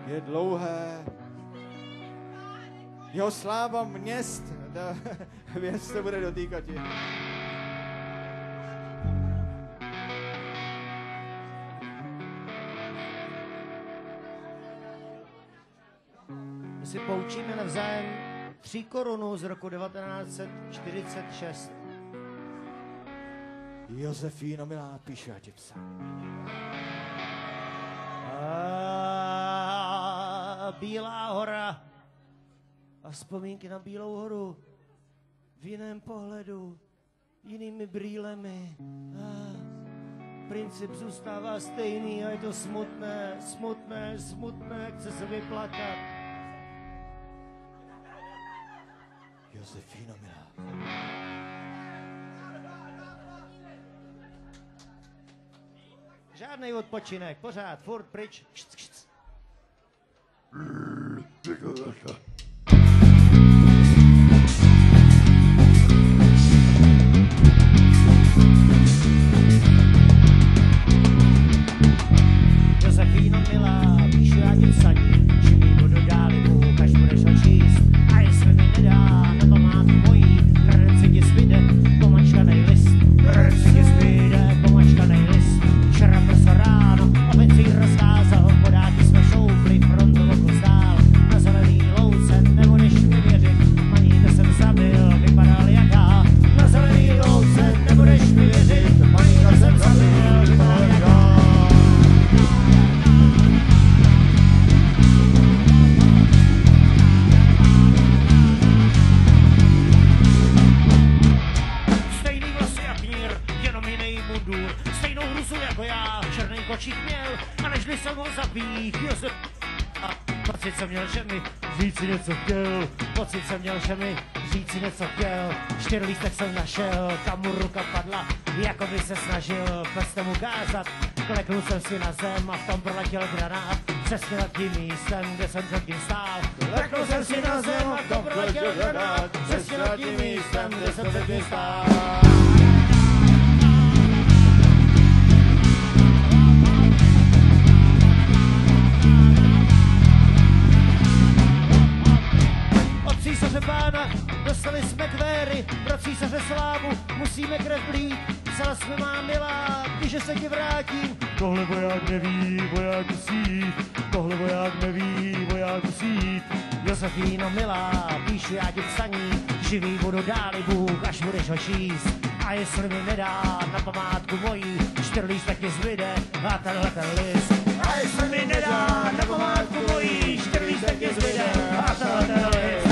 je dlouhé. Jeho sláva měst, věc se bude dotýkat. My si poučíme navzájem 3 korunu z roku 1946. Josefíno milá, píšu já ti psa. Bílá hora a vzpomínky na Bílou horu v jiném pohledu, jinými brýlemi. Princip zůstává stejný a je to smutné, smutné, smutné, chce se vyplakat. Josefíno milá. Žádnej odpočinek, pořád, furt pryč. Josefíno milá, píšu já ti psaní, živý budu dáli Bůh, až budeš ho číst. A jestli mi nedá na památku mojí, krci ti zbyde pomačkanej list. Krci ti zbyde pomačkanej list. Včera brzo ráno oficír rozkázal, podáky jsme šoupli frontu oko zdál. Na zelený louce nebudeš mi věřit, maníka jsem zabil, vypadal jak já. Na zelený louce nebudeš mi věřit, maníka jsem zabil, vypadal jak já. Stejný vlasy jak mír, jenom jiný mundur. Stejnou hruzu jako já, černý kočík měl, a nežli jsem ho zabít, Josef... A pocit jsem měl, že mi říci něco chtěl, pocit jsem měl, že mi říci něco chtěl. 4 lístek jsem našel, kam mu ruka padla, jako by se snažil prstem ukázat. Kleknul jsem si na zem a v tom proletěl granát, přesně nad tím místem, kde jsem předtím stál. Kleknul jsem si na zem a v tom proletěl granát, přesně nad tím místem, kde jsem předtím stál. Od císaře pána dostali jsme kvéry, pro císaře slávu musíme krev blít. Psala jsme má milá, když se ti vrátím. Tohle voják neví, voják musí jít. Tohle voják neví, voják musí jít. Josefíno milá, píšu já ti psaní, živý budu dáli Bůh, až budeš ho číst. A jestli mi nedá na památku mojí, 4 lístek ti zbyde a tenhle ten list. A jestli mi nedá na památku mojí, 4 lístek ti zbyde a tenhle ten list.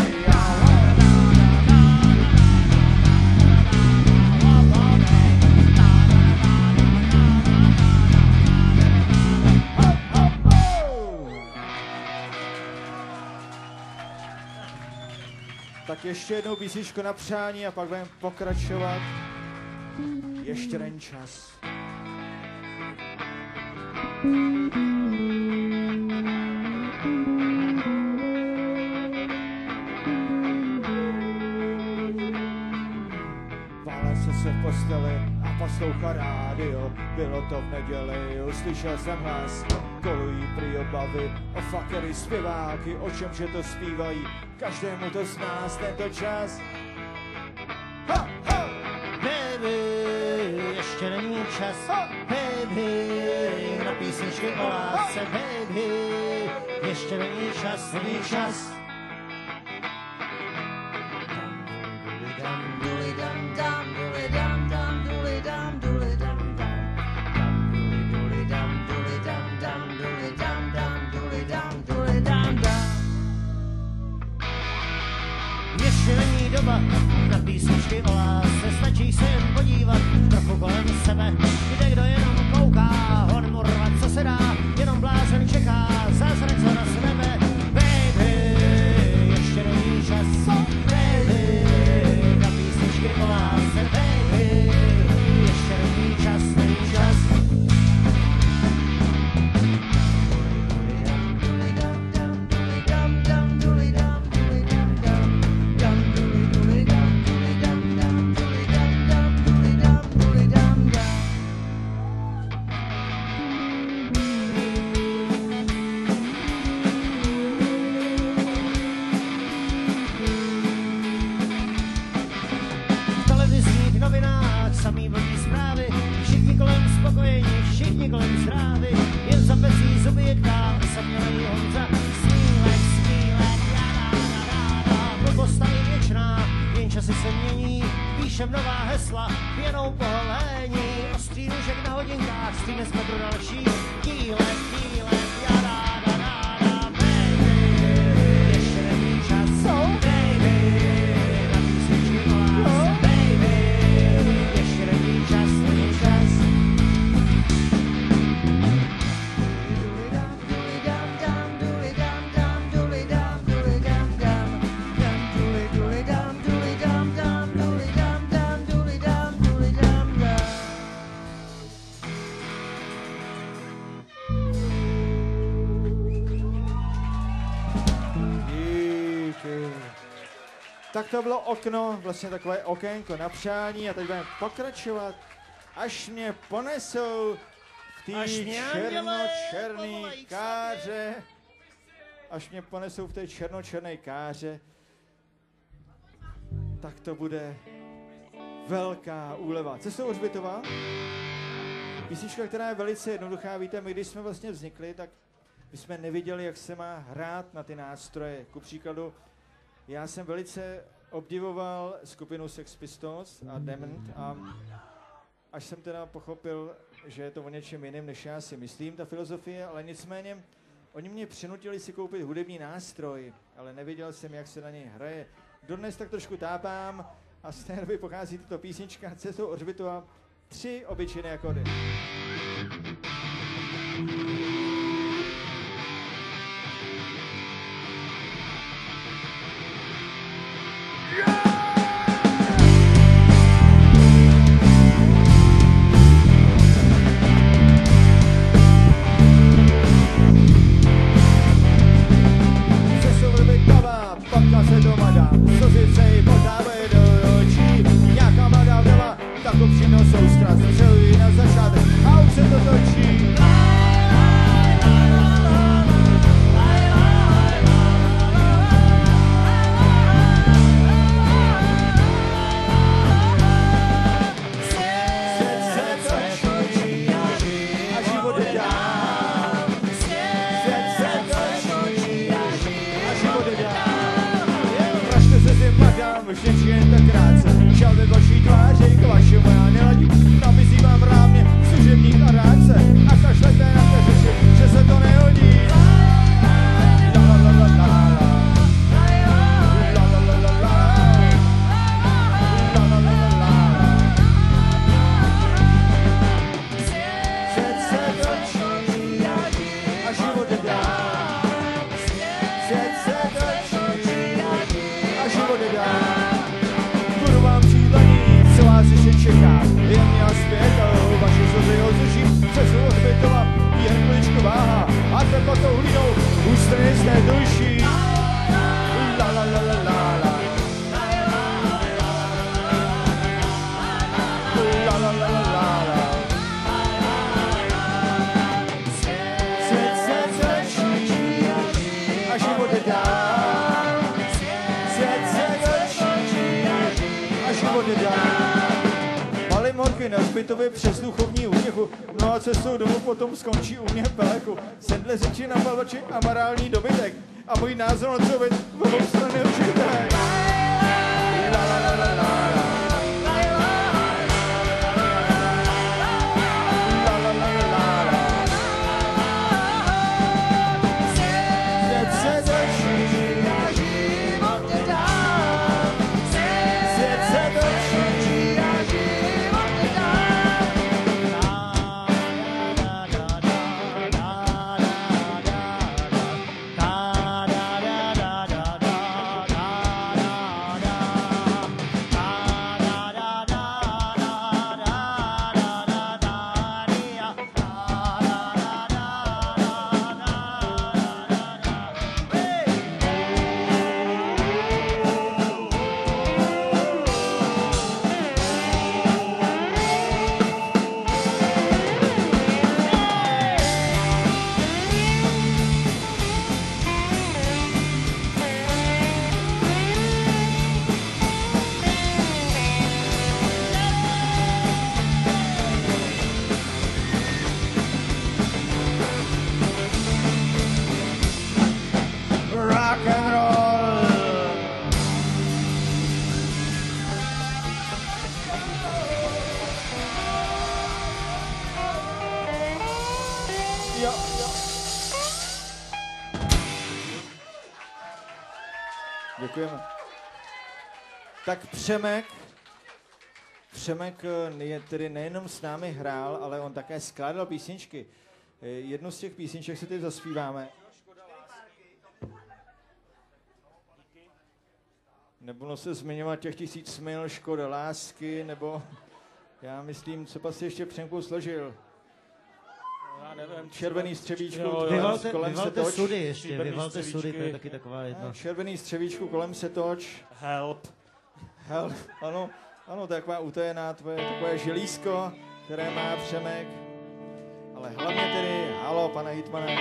Tak ještě jednou písničku na přání a pak budeme pokračovat. Ještě jeden čas. Válel se v posteli a poslouchal rádio. Bylo to v neděli, uslyšel jsem hlas. Kolují prý obavy o fakery zpěváky, o čemže to zpívají. Každému to z nás tento čas. Ha, ha! Baby, ještě není čas. Baby, na písničky o lásce. Baby, ještě není čas, není čas. Ještě není doba na písničky o lásce, stačí se jen podívat trochu kolem sebe, kde kdo jenom kouká, hon mu rvat, co se dá, jenom blázen čeká, zázrak co na nebe. Baby, ještě není čas, baby, na písničky o lásce, baby, ještě není čas, není čas. píšem nová hesla, pěnou poholení, ostrý nůžek na hodinkách, stříne z metru další, dílet, já ráda, baby, ještě není čas, baby, na písničky hlas, baby, ještě není čas, Tak to bylo okno, vlastně takové okénko na přání a teď budeme pokračovat, až mě ponesou v té černočerné káře. Až mě ponesou v té černočerné káře, tak to bude velká úleva. Cestou Hřbitova, písnička, která je velice jednoduchá. Víte, my když jsme vlastně vznikli, tak my jsme nevěděli, jak se má hrát na ty nástroje. Ku příkladu, já jsem velice obdivoval skupinu Sex Pistols a Dement a až jsem teda pochopil, že je to o něčem jiném, než já si myslím, ta filozofie, ale nicméně oni mě přinutili si koupit hudební nástroj, ale nevěděl jsem, jak se na něj hraje. Dodnes tak trošku tápám a z té doby pochází tato písnička Cestou od Hřbitova, 3 obyčejné akordy. na Hřbitově přes duchovní útěchu, no a cestou domů potom skončí u mě peleku. Sedle řeči na pavači a morální dobytek a můj názor na co v obou strany určité. La la la la la. Děkujeme. Tak Přemek je tedy nejenom s námi hrál, ale on také skládal písničky. Jednu z těch písniček si teď zaspíváme. Nebudu se zmiňovat těch 1000 mil, Škoda lásky, nebo já myslím, co pas ještě Přemku složil. Já nevím, Červený střevíčku kolem se toč. Sudy ještě, vyvalte sudy, to je taky taková jedna. Červený střevíčku kolem se toč. Help, ano, to je taková utajená takové želízko, které má Přemek. Ale hlavně tedy, halo, pane hejtmane.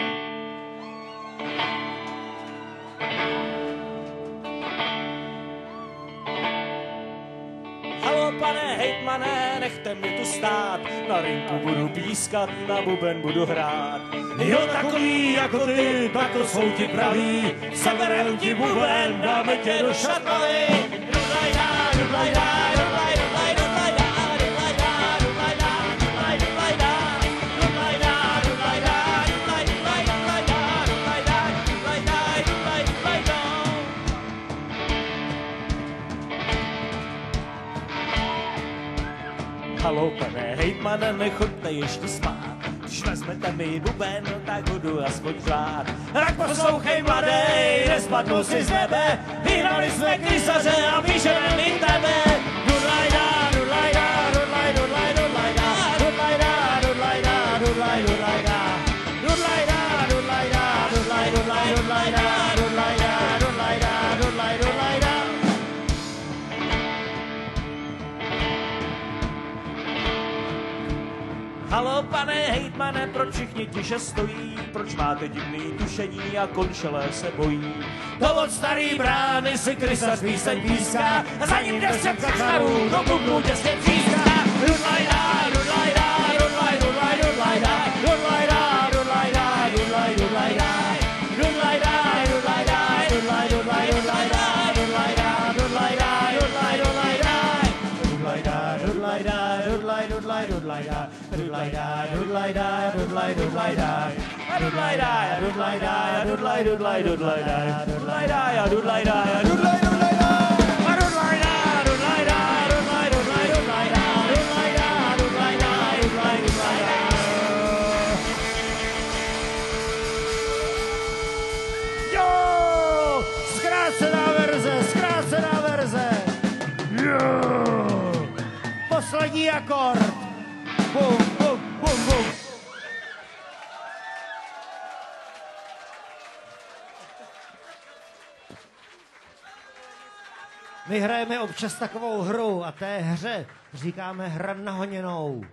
halo pane hejtmane, nechte mi tu stát, na rinku budu pískat, na buben budu hrát. Jo, takový jako ty, tak to jsou ti praví, seberem ti buben, dáme tě do šatny. Dudlajda, dudlajda, dudlaj, dudlaj, dudlajda, dudlajda, dudlajda, dudlaj, dudlajda, dudlajda, dudlajda, dudlaj, dudlaj, dudlajda, dudlajda, dudlajda, dudlaj, dudlajda. Halo, pane hejtmane, nechoďte ještě spát. Když vezmete mi buben, tak budu aspoň řád. Tak poslouchej, mladej, nespadnu si z nebe. Vyhnali jsme krysaře a píšeme i tebe. Dudlajda, dudlajda, dudlaj, dudlaj, dudlajda. Dudlajda, dudlajda, dudlaj, dudlajda. Dudlajda, dudlajda, dudlaj, dudlaj, dudlajda. Dudlajda, dudlajda, dudlaj, dudlajda. Halo, pane hejtmane, proč všichni tiše stojí? Proč máte divný tušení a končelé se bojí? To od starý brány si krysař píseň píská a za ním 10 kacharů do bubnu těsně tříská. Dudlajda, dudlajda, dudlaj, dudlaj, dudlajda. Dudlajda, dudlajda, dudlaj, dudlajda. Dudlajda, dudlajda, dudlaj, dudlaj, dudlajda. Dudlajda, dudlajda, dudlaj, dudlajda. Dudlajda, dudlajda, dudlaj, dudlaj, dudlajda. Dudlajda, dudlajda, dudlaj, dudlajda. Dudlajda, dudlajda, dudlaj, dudlaj, dudlajda. Dudlajda, dudlajda, dudlaj, dudlajda. Dudlajda, dudlajda, dudlaj, dudlaj, dudlajda. Dudlajda, dudlajda, dudlaj, dudlajda. Jo! Zkrácená verze, zkrácená verze. Jo! Poslední akord. Bum, bum, bum, bum. My hrajeme občas takovou hru a té hře říkáme hra na honěnou.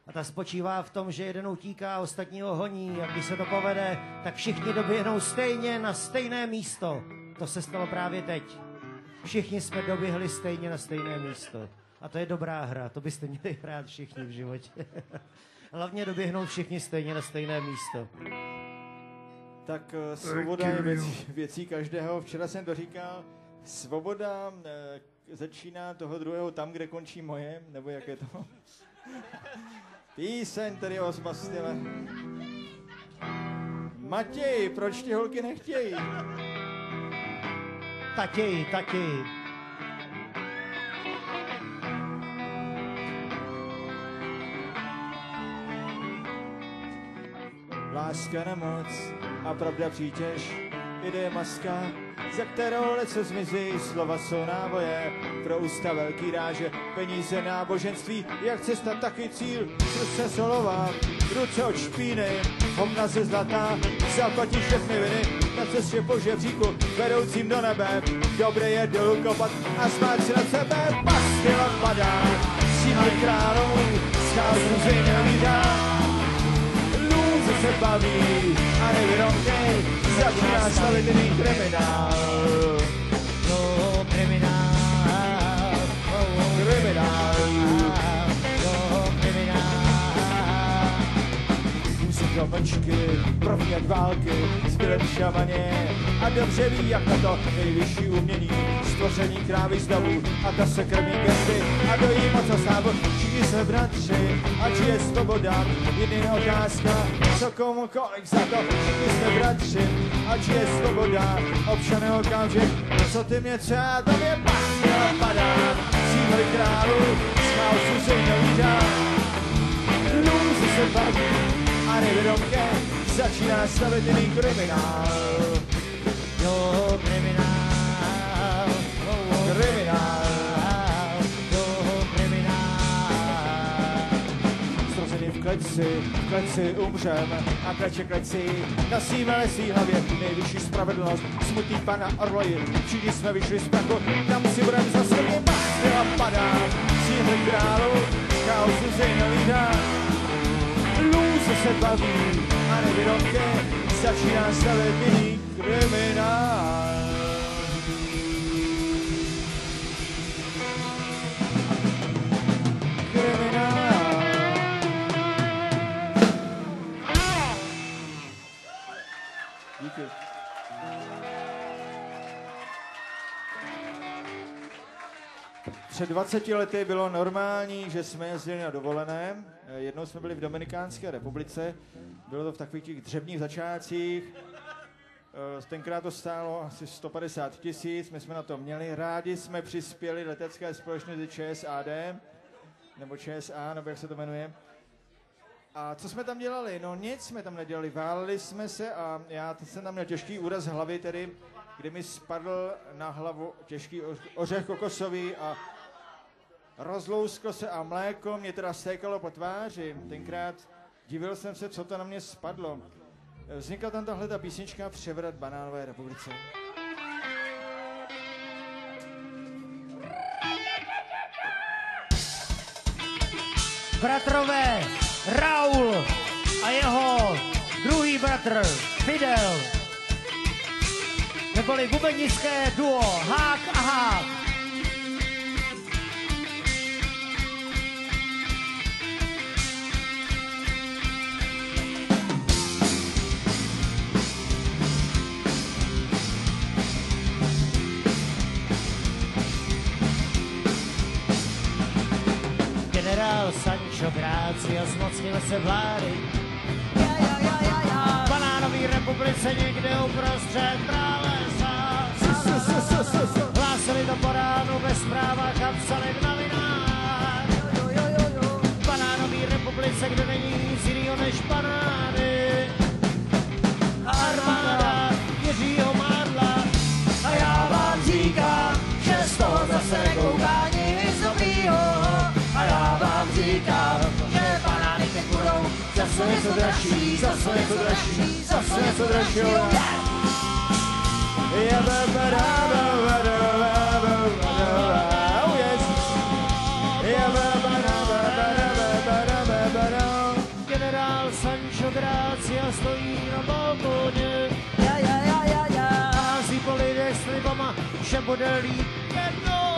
A ta spočívá v tom, že jeden utíká a ostatní ho honí. A když se to povede, tak všichni doběhnou stejně na stejné místo. To se stalo právě teď. Všichni jsme doběhli stejně na stejné místo. A to je dobrá hra, to byste měli hrát všichni v životě. Hlavně doběhnout všichni stejně na stejné místo. Tak svoboda je věcí každého. Včera jsem to říkal, svoboda začíná toho druhého tam, kde končí moje, nebo jak je to? Píseň tady o zmastile. Matěj, proč ti holky nechtějí? Tati, tati. Láska nemoc a pravda přítěž, ide maska, za kterou leco zmizí, slova jsou náboje, pro ústa velký ráže, peníze náboženství, jak cesta taky cíl, ruce solová, ruce od špíny, hovna ze zlatá, zaplatí všechny viny, na cestě po žebříku, vedoucím do nebe, dobré je dolů kopat a smát si na sebe, pastila padá, síly královů, schází z nevídá, se baví a nevědomky začíná slavit jiný kriminál. No, kriminál. Kriminál. No, kriminál. Musím to mlčky, první ať války, zbylem šamaně a dobře ví, jak na to nejvyšší umění, stvoření krávy z davu a ta se krmí gesty a dojí moc a sávu, všichni se bratři, ať je svoboda, jiný otázka, co komu kolik za to, všichni jsme bratři, ať je svoboda, občané okamžik, co ty mě třeba, tam je páska padá, síly králu, z chaosu se nevídá, lůzy se baví a nevědomně začíná stavit jiný kriminál. Jo, kriminál, Kriminál. jo, kriminál. Zrozený v kleci umřem a kleci nosíme lesí hlavě nejvyšší spravedlnost, smutný pana Orloji, všichni jsme vyšli z prachu, tam si budem zase a padá, síly králu, chaosu se nevídá, lůze se baví a nevědomně začíná stavit jiný kriminál. Díky. Před 20 lety bylo normální, že jsme jezdili na dovolené. Jednou jsme byli v Dominikánské republice. Bylo to v takových těch dřevních začátcích. Tenkrát to stálo asi 150 000, my jsme na to měli. Rádi jsme přispěli letecké společnosti ČSAD, nebo ČSA, nebo jak se to jmenuje. A co jsme tam dělali? No nic jsme tam nedělali, váleli jsme se a já jsem tam měl těžký úraz hlavy, tedy, kdy mi spadl na hlavu těžký ořech kokosový a rozlousklo se a mléko mě teda stékalo po tváři. Tenkrát divil jsem se, co to na mě spadlo. Vznikla tam tahle ta písnička Převrat Banánové republice. Bratrové Raul a jeho druhý bratr Fidel, neboli bubenické duo Hák a Hák. Generál Sancho Gracia zmocnil se vlády. V banánové republice někde uprostřed pralesa. Hlásili to po ránu ve zprávách a psali v novinách. V banánové republice, kde není nic jinýho než banány. Armáda Jiřího Mádla. A já vám říkám, že z toho zase nekouká nic dobrýho. A já vám říkám, že banány teď budou zase něco dražší, zase něco dražší, zase něco dražšího. Generál Sancho Gracia stojí na balkóně. Hází po lidech slibama, že bude líp jednou.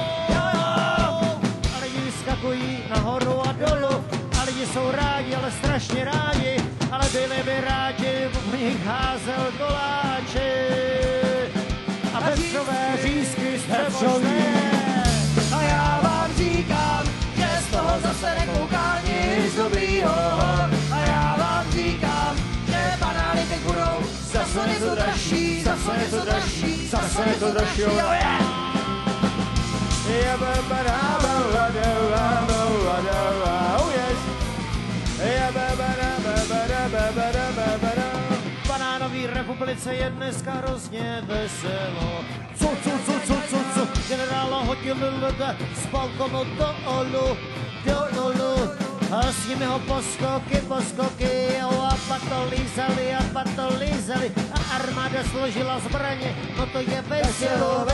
A lidi vyskakují nahoru a dolů. A lidi jsou rádi, ale strašně rádi. Ale byli by rádi, po nich házel koláče. A pestřové řízky střevočné. A já vám říkám, že z toho zase nekouká nic dobrýho. A já vám říkám, že banány teď budou zase něco dražší, zase něco dražší, zase něco dražšího. V banánové republice je dneska hrozně veselo. Co, generála hodili lidé z balkonu dolů. A s nimi ho poskoky, a patolízeli. A armáda složila zbraně, no to je veselo.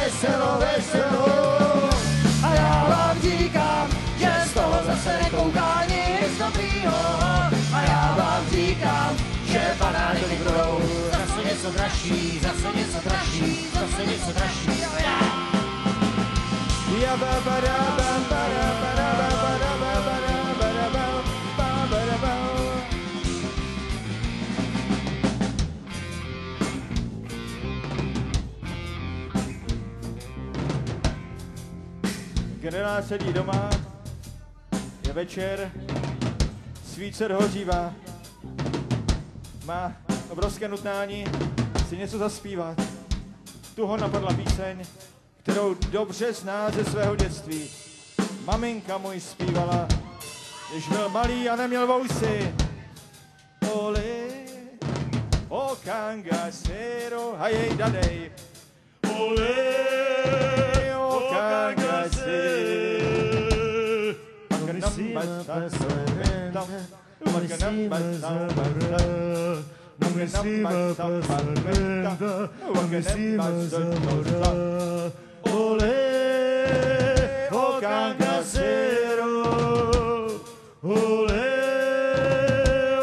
A já vám říkám, že z toho zase nekouká nic dobrýho. A já vám říkám, že banány budou zase něco dražší, zase něco dražší, zase něco dražší. Generál sedí doma, je večer, svíce dohořívá, má obrovské nutnání si něco zaspívat. Tu ho napadla píseň, kterou dobře zná ze svého dětství. Maminka mu ji zpívala, když byl malý a neměl vousy. Oli, o kangasero, a jej dadej. Oli, o kangasero. Ole, o cangasero, ole,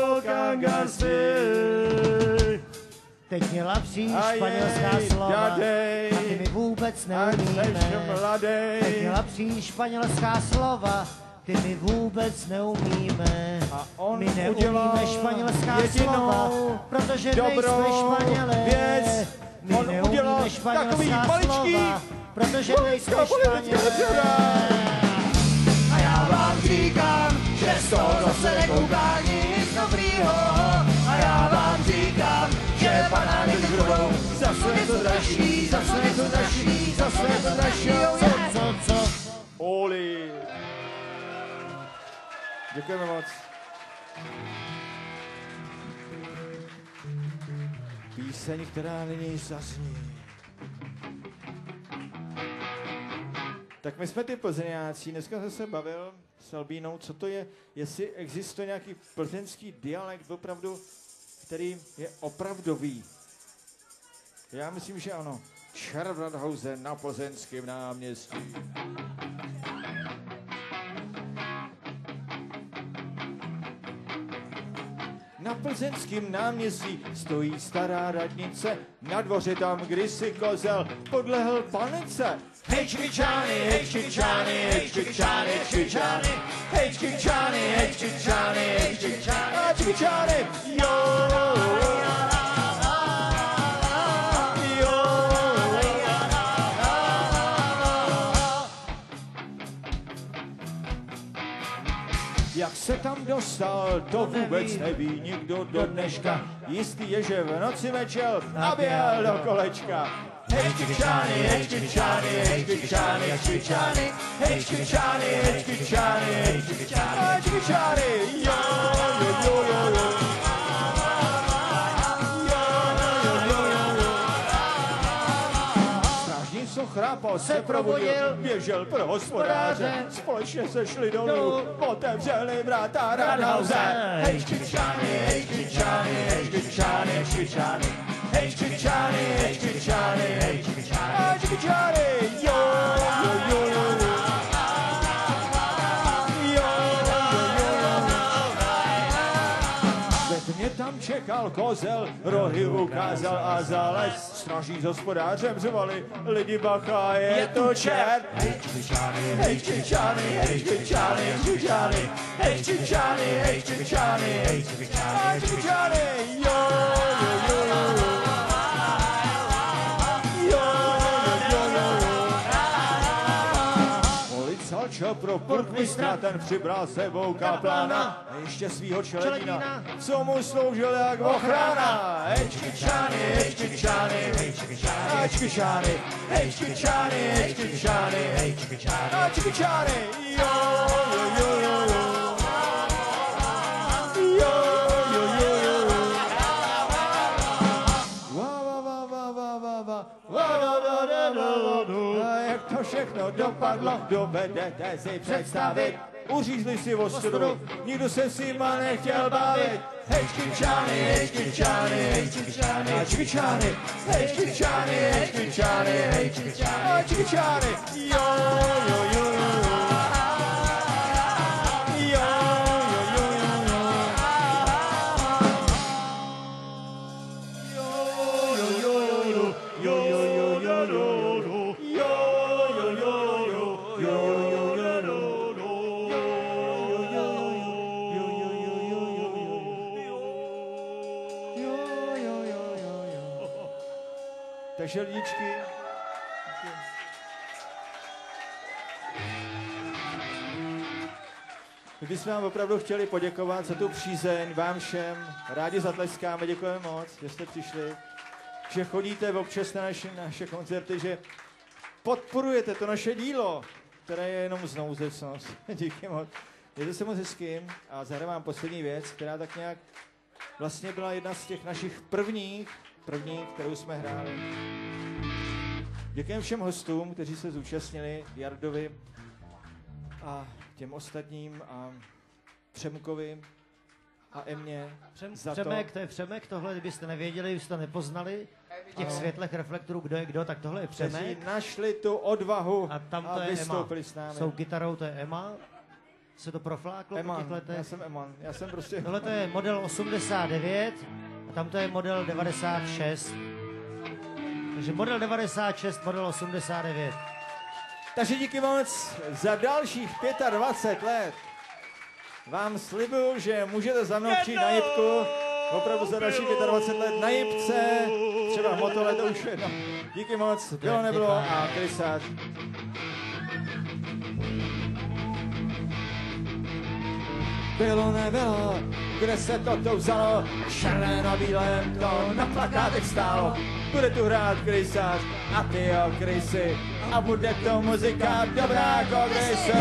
o cangasero. Teď měla přijít španělská slova, a ty mi vůbec neumíme. Teď měla přijít španělská slova, ty my vůbec neumíme. My neumíme španělská slova, protože nejsme Španělé. My neumíme španělská slova, protože nejsme Španělé. A já vám říkám, že z toho zase nekouká nic dobrýho. A já vám říkám, že banány s grubou zase je to dražší, zase je to dražší, zase je to dražší. Co? Oli. Děkujeme moc. Píseň, která nyní zazní. Tak my jsme ty Plzeňáci, dneska jsem se bavil s Albínou, co to je, jestli existuje nějaký plzeňský dialekt opravdu, který je opravdový. Já myslím, že ano. Červradhausen na plzeňském náměstí. Na plzeňském náměstí stojí stará radnice, na dvoře tam kdysi kozel podlehl panice. Hej čvičány, hej čvičány, hej čvičány, čvičány, hej čvičány, hej čvičány, hej čvičány, hej čvičány, jo. Jak se tam dostal, to vůbec neví nikdo do dneška. Jistý je, že v noci večel a běhal do kolečka. Hej čvičány, hej čvičány, hej čvičány, hej čvičány, hej čvičány, hej čvičány, hej čvičány, hej čvičány, jo, jo, jo, jo, jo. Co chrápal, se probudil, běžel pro hospodáře, společně se šli dolů, otevřeli vráta Radhausen. Hej čvičány, hej čvičány, hej čvičány, hej čvičány, hej čvičány, hej čvičány, hej čvičány, hej čvičány, jo, jo, jo, jo, jo. Mě tam čekal kozel, rohy ukázal a zález. Straží s hospodářem řvali, lidi bacha, je to čert. Hej čvičány, hej čvičány, hej čvičány, hej čvičány, hej čvičány, hej čvičány, hej čvičány, hej čvičány, jo, jo, jo, jo. Čo pro burkmistra, ten přibral sebou kaplána a ještě svýho čeledína, co mu sloužil jak ochrana. Hej čvičány, hej čvičány, hej čvičány, hej čvičány, hej čvičány, hej čvičány, hej čvičány, hej čvičány, jo, jo, jo, jo, jo. Jak to všechno dopadlo, dovedete si představit. Uřízli si ostru, nikdo se s nima nechtěl bavit. Hej čvičány, hej čvičány, hej čvičány, hej čvičány, hej čvičány, hej čvičány, hej čvičány, hej čvičány, jo, jo, jo, jo. Takže lidičky. My bychom vám opravdu chtěli poděkovat za tu přízeň, vám všem. Rádi zatleskáme, děkujeme moc, že jste přišli, že chodíte občas na naše koncerty, že podporujete to naše dílo, které je jenom znouzecnost. Díky moc. Mějte se moc hezky a zahraju vám poslední věc, která tak nějak vlastně byla jedna z těch našich prvních, kterou jsme hráli. Děkujeme všem hostům, kteří se zúčastnili, Jardovi a těm ostatním a Přemkovi a Emě za Přemek, to je Přemek, tohle, kdybyste nevěděli, kdybyste to nepoznali, v těch světlech reflektorů, kdo je kdo, tak tohle je Přemek. Kteří našli tu odvahu a tam to a je vystoupili Ema. s námi. S tou kytarou to je Ema. Se to profláklo po těch letech. Já jsem Eman, já jsem prostě... Tohle to je model 89 a tam to je model 96. Takže model 96, model 89. Takže díky moc za dalších 25 let. Vám slibuju, že můžete za mnou přijít na jipku. Opravdu za dalších 25 let na jipce. Třeba Motole, to už je. No. Díky moc, bylo nebylo a krysář. Bylo nebylo, kde se toto vzalo, černé na bílém to na plakátech stálo. Bude tu hrát krysář a ty jo krysy a bude to muzika dobrá jako krysy.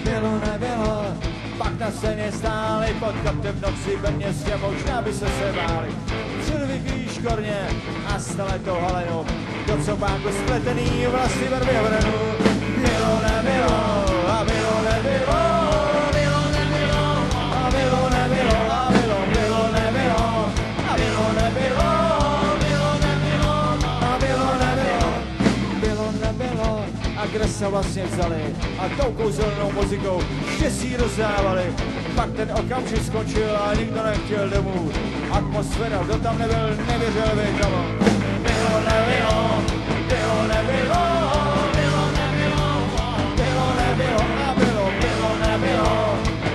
Bylo nebylo, pak na scéně stáli pod kaptem v noci ve městě, možná by se báli. Silviklý škorně a staletou halenu, do copánku spletený vlasy barvy hranu. Bylo nebylo a bylo nebylo, bylo nebylo a bylo nebylo a bylo nebylo a bylo nebylo, bylo nebylo a bylo nebylo. A kde se vlastně vzali a tou kouzelnou muzikou štěstí rozdávali. Pak ten okamžik skončil a nikdo nechtěl domů. Atmosféra, kdo tam nebyl, nevěřil by tomu. Bylo nebylo, bylo nebylo, bylo nebylo, bylo nebylo a bylo nebylo,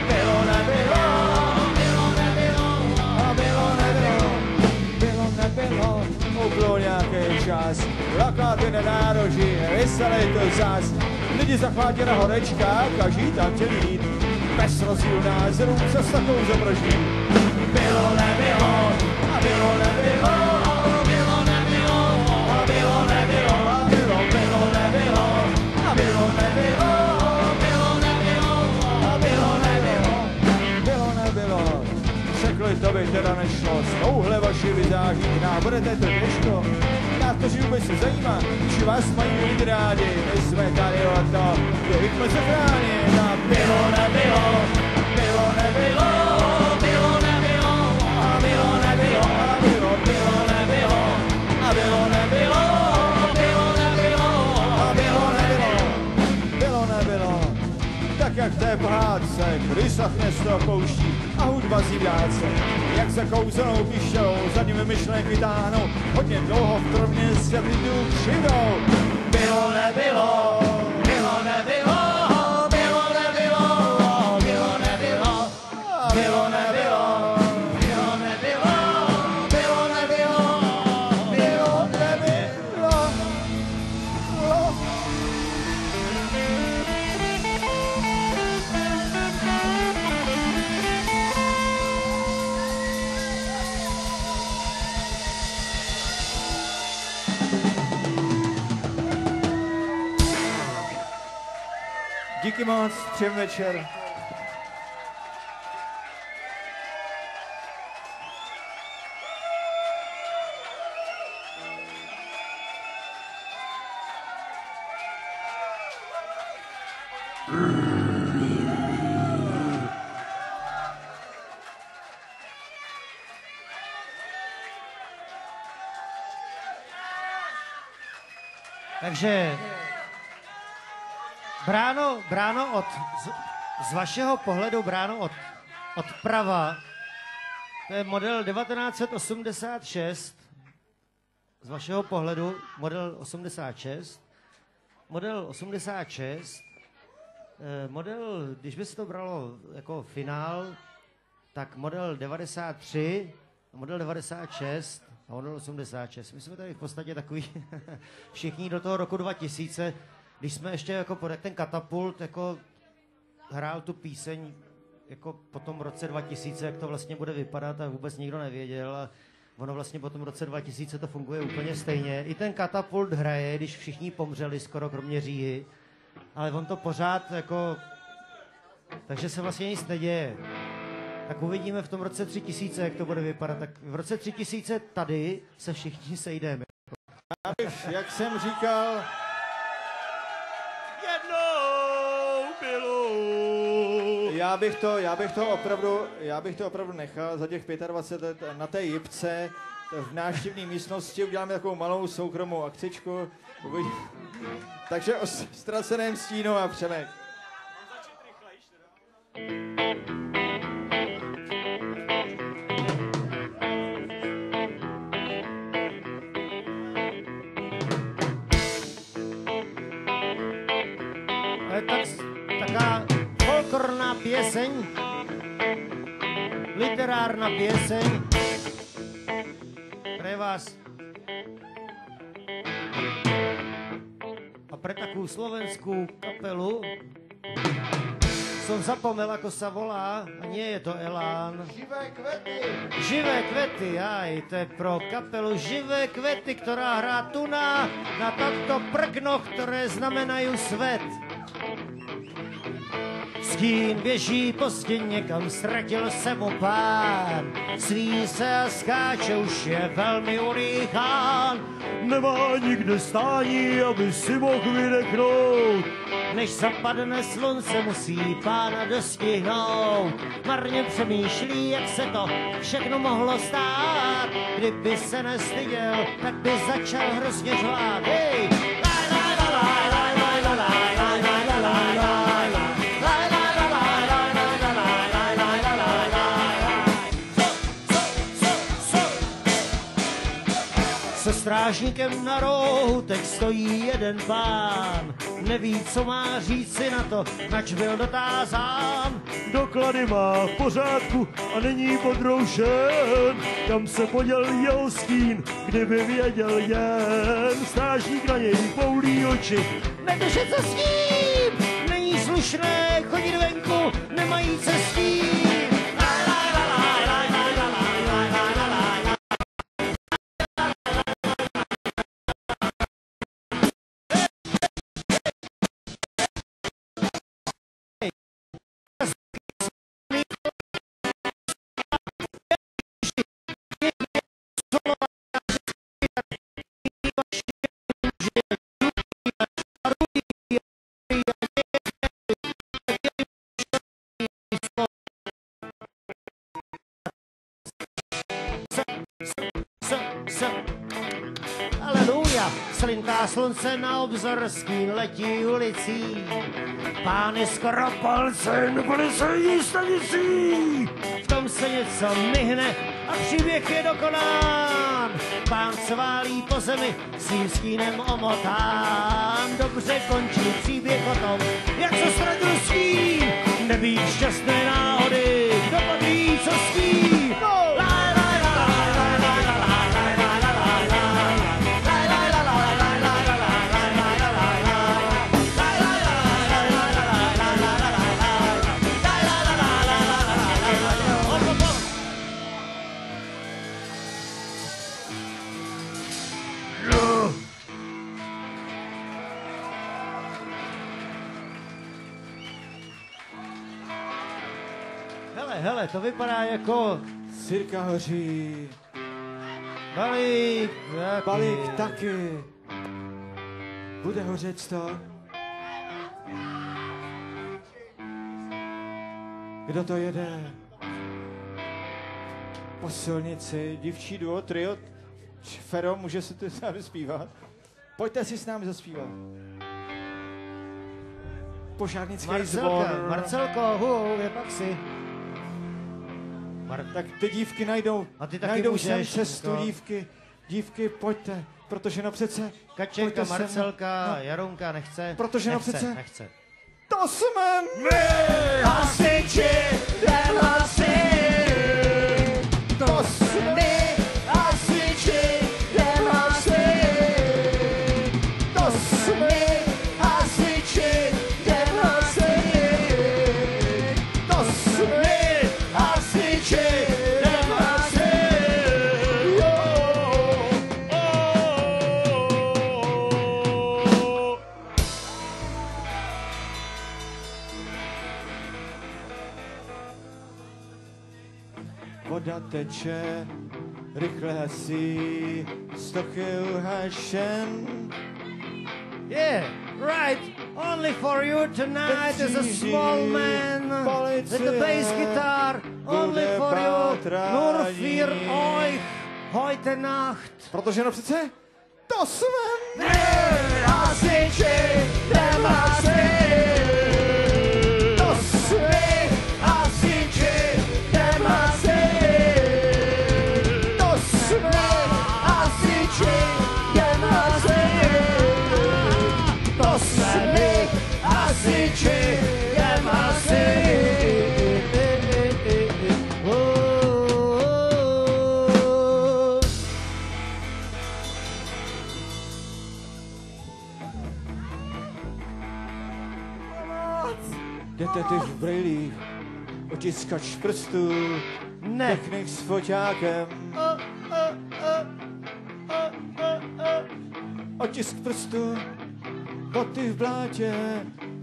bylo nebylo, bylo nebylo a bylo nebylo. Uplul nějaký čas, lakáty na nároží, vyseli to zas. Lidi zachvátili na horečkách, každý tam chtěl jít. Bez rozdílu názorů se s takovou zobroží. Bylo nebylo a bylo nebylo, bylo nebylo a bylo nebylo a bylo nebylo a bylo nebylo, bylo nebylo a bylo nebylo. Řekli, to by teda nešlo, s touhle vaši vizáží nám budete to těžko. Nás to vůbec se zajímá, či vás mají lidi rádi, my jsme tady o to, že se chránit a bylo nebylo, bylo nebylo, bylo nebylo a bylo nebylo a bylo nebylo a bylo nebylo, bylo nebylo a bylo nebylo. Tak jak té pohádce, Krysář město pouští a hudba zídáce. Jak za kouzelnou píšťou, za nimi myšlenky táhnou, hodně dlouho v trvně se vidu křivou. Bylo nebylo, bylo nebylo, bylo nebylo, bylo nebylo, bylo nebylo, bylo nebylo, bylo nebylo, bylo nebylo. Díky moc, příjemný večer. Takže bráno z vašeho pohledu, bráno od prava, to je model 1986, z vašeho pohledu model 86, model, když by se to bralo jako finál, tak model 93 model 96 a model 86. My jsme tady v podstatě takový všichni do toho roku 2000, když jsme ještě jako ten Katapult jako hrál tu píseň jako po tom roce 2000, jak to vlastně bude vypadat, a vůbec nikdo nevěděl. A ono vlastně po tom roce 2000 to funguje úplně stejně. I ten Katapult hraje, když všichni pomřeli, skoro kromě Říhy. Ale on to pořád jako... Takže se vlastně nic neděje. Tak uvidíme v tom roce 3000, jak to bude vypadat. Tak v roce 3000 tady se všichni sejdeme. Jak jsem říkal... Jednou bylo. Já bych to opravdu nechal za těch 25 let na té jipce v návštěvné místnosti. Uděláme takovou malou soukromou akcičku. Takže o ztraceném stínu a Přemek. Taká folklorná pieseň, literárna pieseň pre vás. A pre takú slovenskú kapelu som zapomel, ako sa volá, a nie je to Elán. Živé kvety. Živé kvety, aj, to je pro kapelu Živé kvety, ktorá hrá tu na takto prknoch, ktoré znamenajú svet. Stín běží pozdě někam, ztratil se mu pán. Sví se a skáče, už je velmi unýchán. Nemá nikde stání, aby si mohl vydechnout. Než zapadne slunce, musí pána dostihnout. Marně přemýšlí, jak se to všechno mohlo stát. Kdyby se nestyděl, tak by začal hrozně řvát. Hej! Se strážníkem na rohu teď stojí jeden pán. Neví, co má říci na to, nač byl dotázán. Doklady má v pořádku a není podroušen. Kam se poděl jeho stín, kdyby věděl jen. Strážník na něj poulí oči. Nedržet se s ním! Není slušné chodit venku, nemají se s tím. Aleluja, slintá slunce na obzor, stín letí ulicí. Pán je skoro palce, neponesejí stanicí. V tom se něco myhne a příběh je dokonán. Pán se válí po zemi, svým stínem omotán. Dobře končí příběh o tom, jak se ztratil stín. Nebýt šťastné náhody, kdo pak ví, co s tím. Hele, to vypadá jako... Sirka hoří. Balík taky. Balík taky. Bude hořet to? Kdo to jede? Po silnici, dívčí duo, trio. Fero, může se tu s námi zpívat? Pojďte si s námi zaspívat. Požárnický zvon. Marcelko, je pak si. Tak ty dívky najdou, a ty taky najdou můžeš, sem cestu, jako. Dívky, pojďte, protože no přece... Kačenka, Marcelka, no, Jarunka nechce. protože no nechce, přece... Nechce. To jsme my! Hasiči, to jsme voda teče, rychle hasí, stochy uhašen. Yeah, right. Only for you tonight is a small man with a bass guitar. Only for you. Nur für euch heute Nacht. Protože no přece to jsme my hasiči Demasy. To jsme hasiči Demasy. To jsme hasiči Demasy. To jsme my hasiči Demasy. Detektiv v brýlích, otiskač prstů, Ne. technik s foťákem. Otisk prstů, boty v blátě,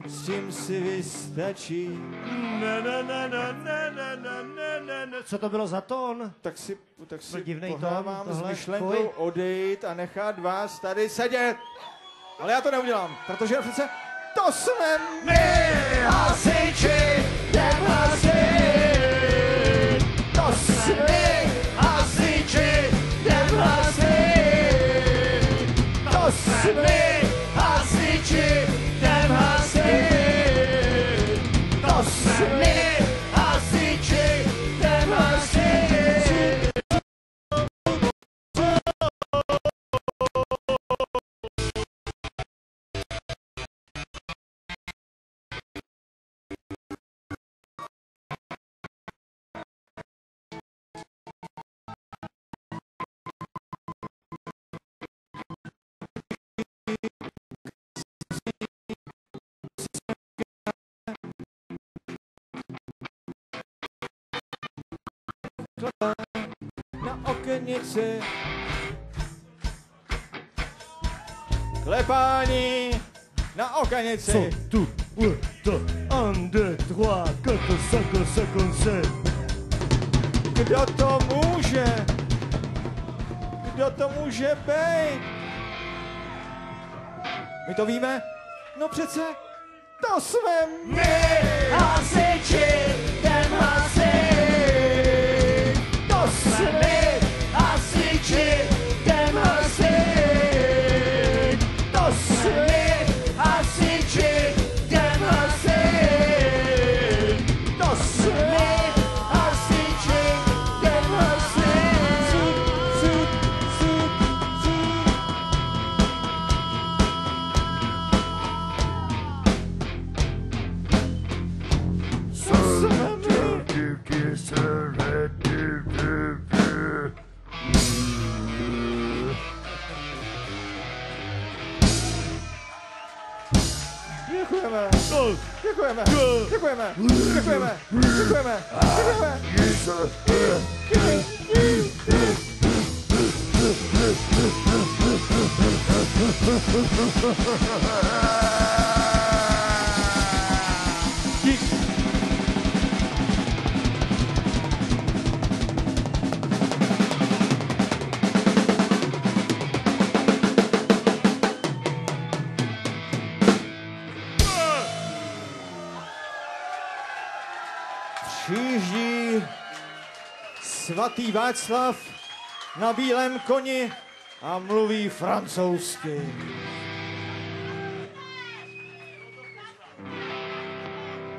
s tím si vystačí. Co to bylo za tón? Tak si divnej tón, pohrávám s tohle, myšlenkou fuj. odejít a nechat vás tady sedět. Ale já to neudělám, protože přece to jsme My hasiči Demasy. To jsme hasiči Demasy. To jsme hasiči Demasy. To jsme hasiči Demasy. na okenici. Klepání na okenici. tu, to, 1, 2, 3, 4, 5, 6, 7. Kdo to může? Kdo to může být? My to víme? No přece, to jsme My hasiči Demasy. To jsme my hasiči Demasy. To jsme my hasiči Demasy. To jsme my hasiči Demasy. Zud, zud, zud. Děkujeme. Děkujeme. Děkujeme. Děkujeme. Děkujeme. Děkujeme. Dík. Přijíždí svatý Václav na bílém koni a mluví francouzsky.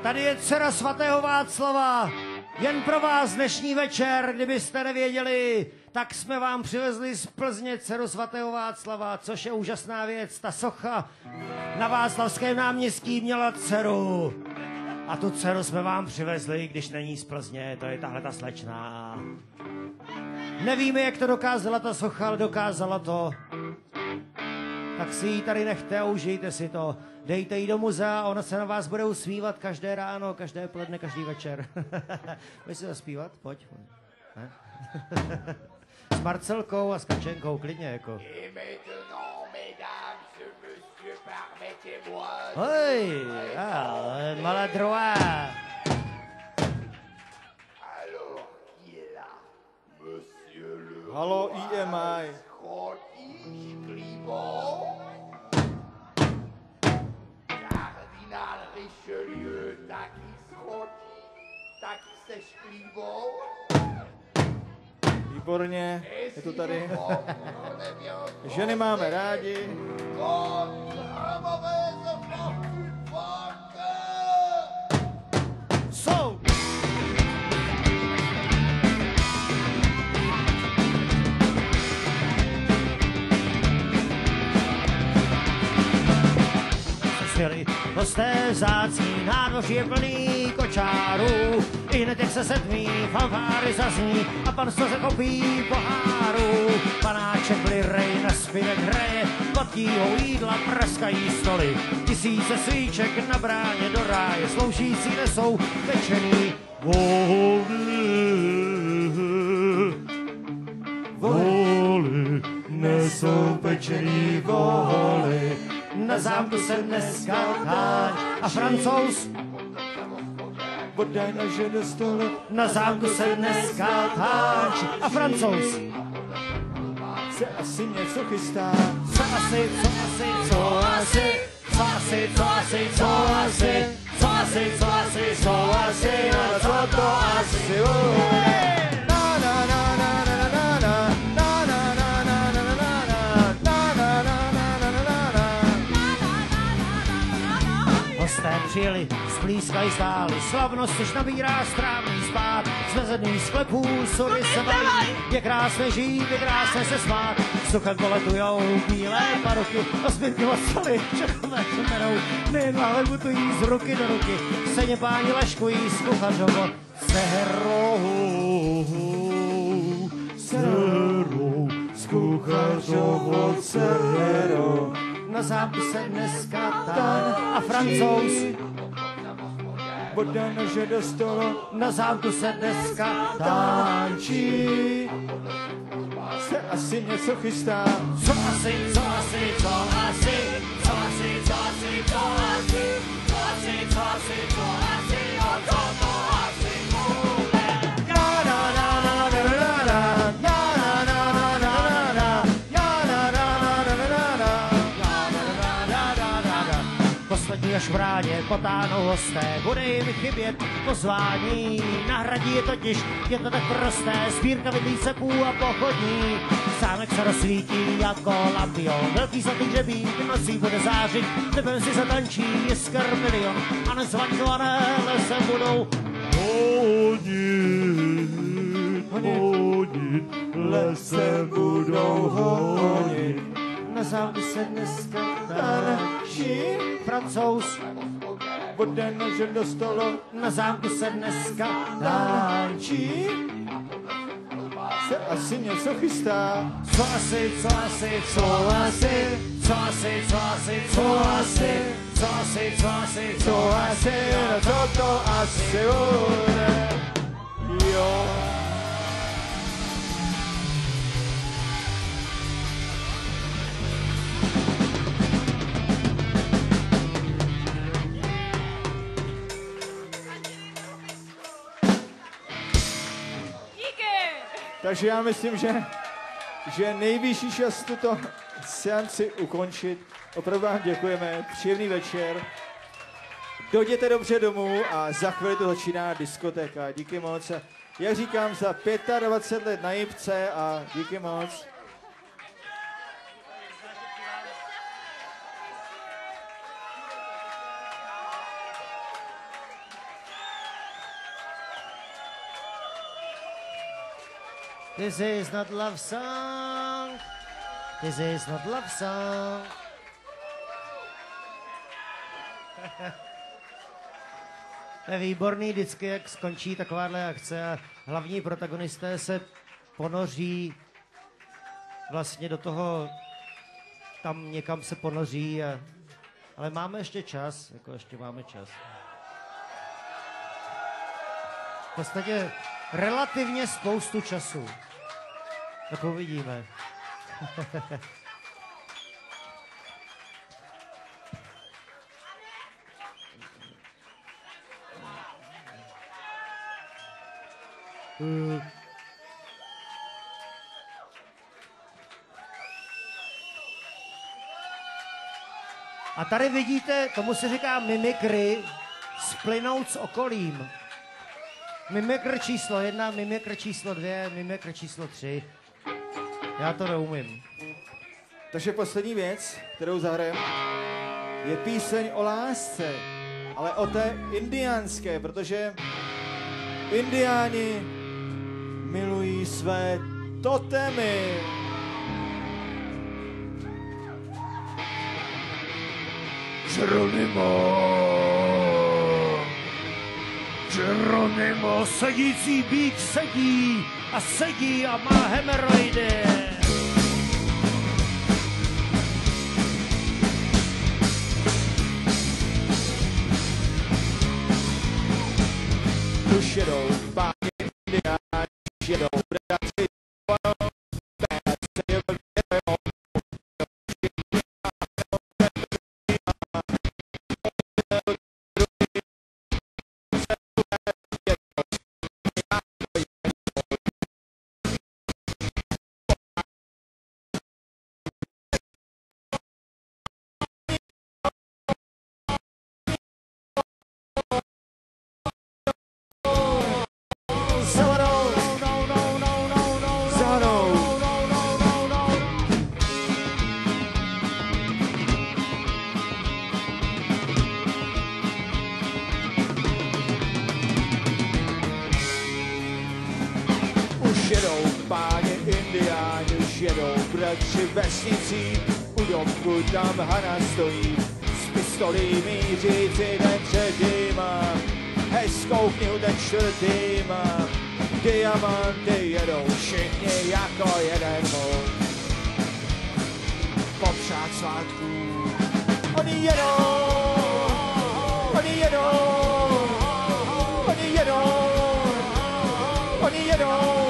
Tady je dcera svatého Václava. Jen pro vás dnešní večer, kdybyste nevěděli, tak jsme vám přivezli z Plzně dceru svatého Václava, což je úžasná věc. Ta socha na Václavském náměstí měla dceru. A tu dceru jsme vám přivezli, když není z Plzně, to je tahle ta slečná. Nevíme, jak to dokázala ta socha, ale dokázala to. Tak si ji tady nechte a užijte si to. Dejte ji do muzea a ona se na vás bude usmívat každé ráno, každé poledne, každý večer. Můžeš si zaspívat? Pojď. Ne? S Marcelkou a s Kačenkou, klidně jako. Hej, maladroit. Alors, qui est là? Halo EMI. Chodíš klíbou? Kardinál Richelieu taky schodí, taky seš klíbou? Výborně, je to tady. Ženy máme rádi. Jsou! Svěli hosté vzácní, nádvoří je plný kočárů. I hned jak se sedmí, fanfáry zazní a pan stoře kopí poháru. Panáček lirej, na zpěvek hraje, pod tíhou jídla praskají stoly. Tisíce svíček na bráně do ráje, sloužící nesou pečený voly, nesou pečený voly. Na zámku se dneska táň a Francouz Bodaj na ženu stole. na zámku se dneska táň a Francouz. Se asi něco chystá. Co asi, co asi, co asi, co asi, co asi, co asi, co asi, co asi, co asi, a co to asi bude? Na na na na na na na na na na na na na na na na na na na. Hosté přijeli, splískají stály, slavnost už nabírá strávný spát. Z vezených sklepů sury se valí, je krásné žít, je krásné se smát. Vzduchem poletujou bílé paruky, osmětky ocaly, čechové se berou, nejen ale putují z ruky do ruky. Stejně páni leškují s kuchařovo dcerou, s kuchařovo dcerou. Na zámku se dneska táň a Francouz. Bodaj na ženu stole. Na zámku se dneska tánčí. Se asi něco chystá. Co asi, co asi, co asi, co asi, co asi, co asi, co asi, co asi, co asi, a co to asi bude? Na na na na na na na na na na na na na na na na na na. Poslední až v bráně potáhnou hosté, bude jim chybět pozvání. Nahradí je totiž, je to tak prosté, sbírka vidlých cepů a pochodní. Zámek se rozsvítí jako lampion, velký zlatý hřebík nocí bude zářit, nebem si zatančí jiskr milion a nezvaňované lese budou honit, Lese budou honit. na zámku se dneska tánčí. Francouz, Bodaj na ženu stole. na zámku se dneska tánčí. Se asi něco chystá. Co asi, co asi, co asi, co asi, co asi, co asi, co asi, co asi, Co asi, no co to asi bude? Jo. Takže já myslím, že nejvyšší čas tuto seanci ukončit. Opravdu vám děkujeme, příjemný večer. Dojděte dobře domů a za chvíli to začíná diskotéka. Díky moc. Jak říkám, za 25 let na Jipce a díky moc. This is not love song. This is not love song. To je výborný vždycky, jak skončí takováhle akce a hlavní protagonisté se ponoří vlastně do toho, tam někam se ponoří, ale máme ještě čas, jako ještě máme čas. V podstatě relativně spoustu času. Tak uvidíme. A tady vidíte, tomu se říká mimikry, splynout s okolím. Mimikr číslo 1, mimikr číslo 2, mimikr číslo 3. Já to neumím. Takže poslední věc, kterou zahrajeme, je píseň o lásce, ale o té indiánské, protože indiáni milují své totemy. Geronimo, sedící býk sedí a má hemeroidy. Už jedou páni indiáni, už jedou bratři, při vesnicí, u domku tam Hana stojí, s pistolí mířící ten třetí má, hezkou knihu ten čtvrtý má, diamanty jedou všichni jako jeden muž. Popřát svátků, oni jedou, oni jedou, oni jedou, oni jedou.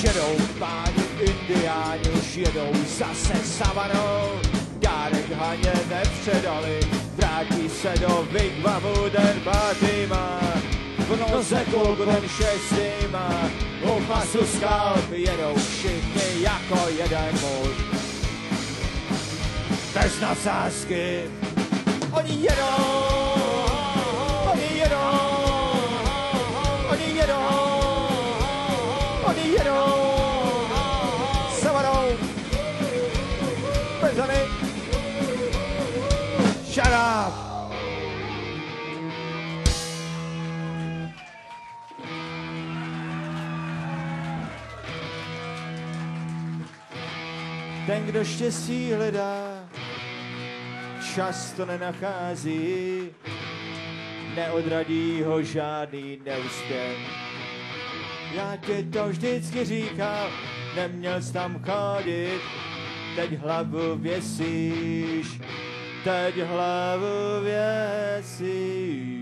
Jedou páni indiáni, už jedou zase savanou, dárek Haně nepředali, vrátí se do wigwamu ten pátý má, v noze kulku ten šestý má, u pasu skalp jedou všichni jako jeden muž. Bez nadsázky, oni jedou, oni jedou, oni jedou. Oni jedou savanou, bezany, shut up. Ten, kdo štěstí hledá, často nenachází, neodradí ho žádný neúspěch. Já ti to vždycky říkal, neměl jsi tam chodit, teď hlavu věsíš, teď hlavu věsíš.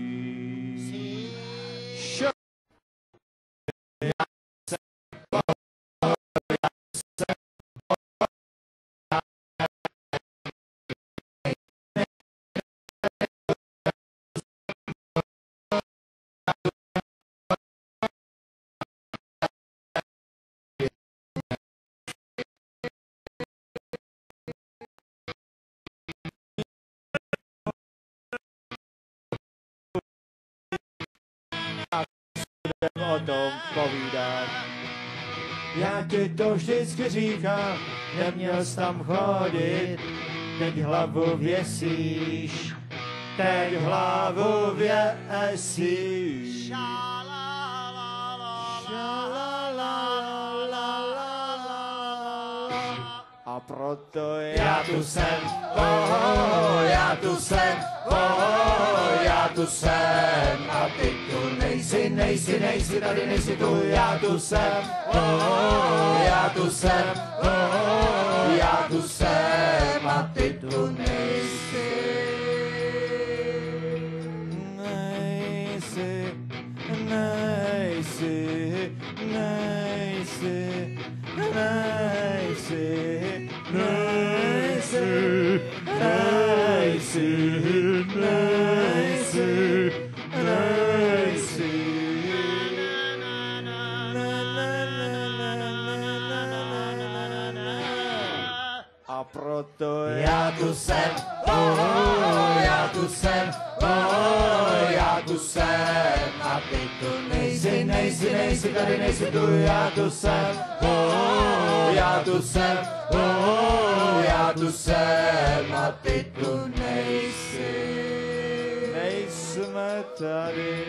O tom povídat. Já ti to vždycky říkám, neměl jsi tam chodit, teď hlavu věsíš, teď hlavu věsíš. A proto já tu jsem, já tu jsem, já tu jsem, a ty tu nejsi, nejsi, nejsi, tady nejsi tu, já tu jsem, já tu jsem, já tu jsem, a ty tu nejsi. Nejsi, nejsi, nejsi, nejsi, nejsi. proto Já tu jsem, já tu jsem, já tu jsem a ty tu nejsi, tady nejsi tu, já tu jsem, já tu jsem, já tu jsem a ty tu nejsi. Nejsme tady.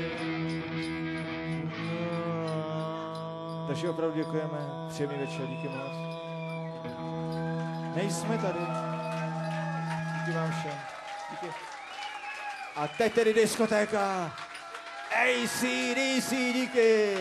Takže opravdu děkujeme. Příjemný večer, díky moc. Nejsme tady. Díky vám všem. Díky. A teď tedy diskotéka. AC/DC, díky.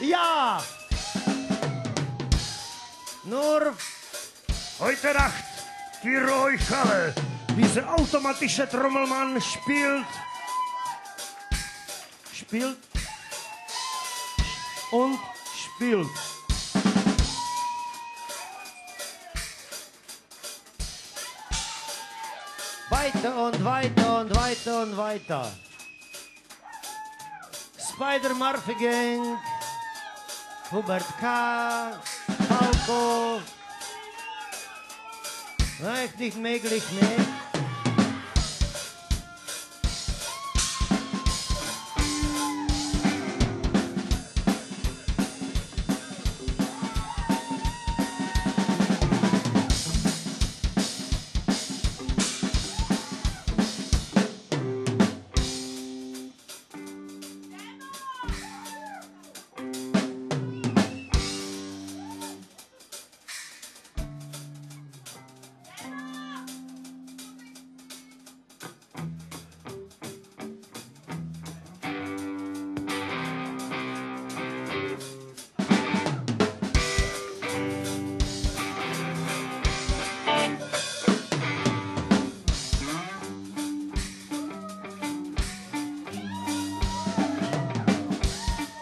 Ja! Nur heute Nacht für euch alle. Dieser automatische Trommelmann spielt und spielt. Weiter und weiter und weiter und weiter. Spider Murphy Gang, Hubert K., Falco. Echt nicht möglich, ne?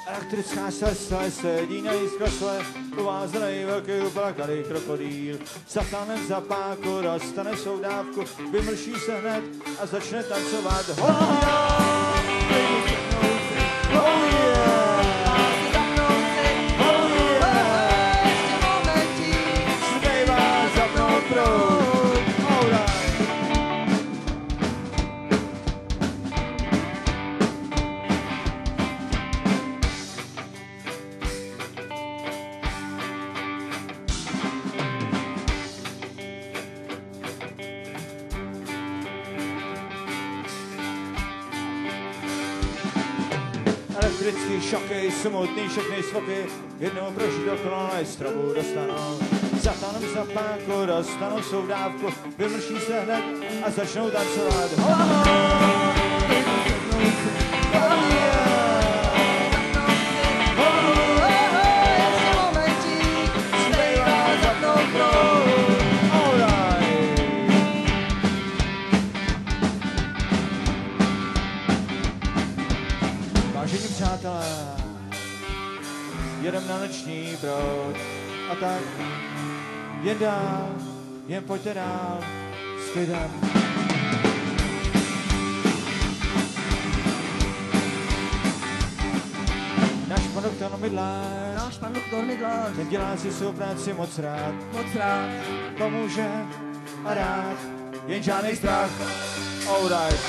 Elektrická sesle sedí na jiskosle, uvázanej velký uplakaný krokodýl. Satanem zapáku dostane svou dávku, vymrší se hned a začne tancovat. Oh elektrický šoky, smutný všechny svoky, jednou prožít dokonale strobu dostanou. Satanem zapáku dostanou svou dávku, vymrší se hned a začnou tancovat. Vážení přátelé, jedem na noční proud a tak jen dál, jen pojďte dál s klidem. Náš pan doktor Mydlář. Náš pan doktor Mydlář. Ten dělá si svou práci moc rád. Moc rád. Pomůže a rád. Jen žádnej strach. Alright.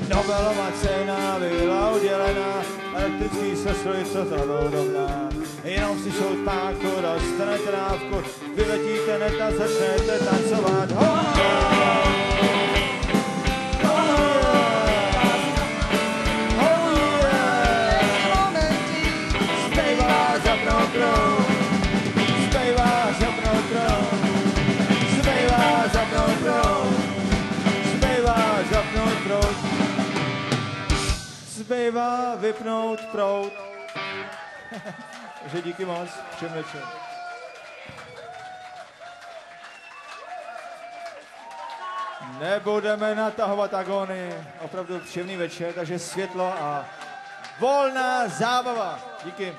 Nobelová cena byla udělená, elektrický sestroj, co zavodovná. Jenom si šout páku, dostanete dávku, vyletíte net a začnete tancovat. Zbývá zapnout proud, zbývá zapnout proud, zbývá zapnout proud, zbývá zapnout proud. Zbývá vypnout proud. Takže díky moc, všem večer. Nebudeme natahovat agony. Opravdu příjemný večer, takže světlo a volná zábava. Díky.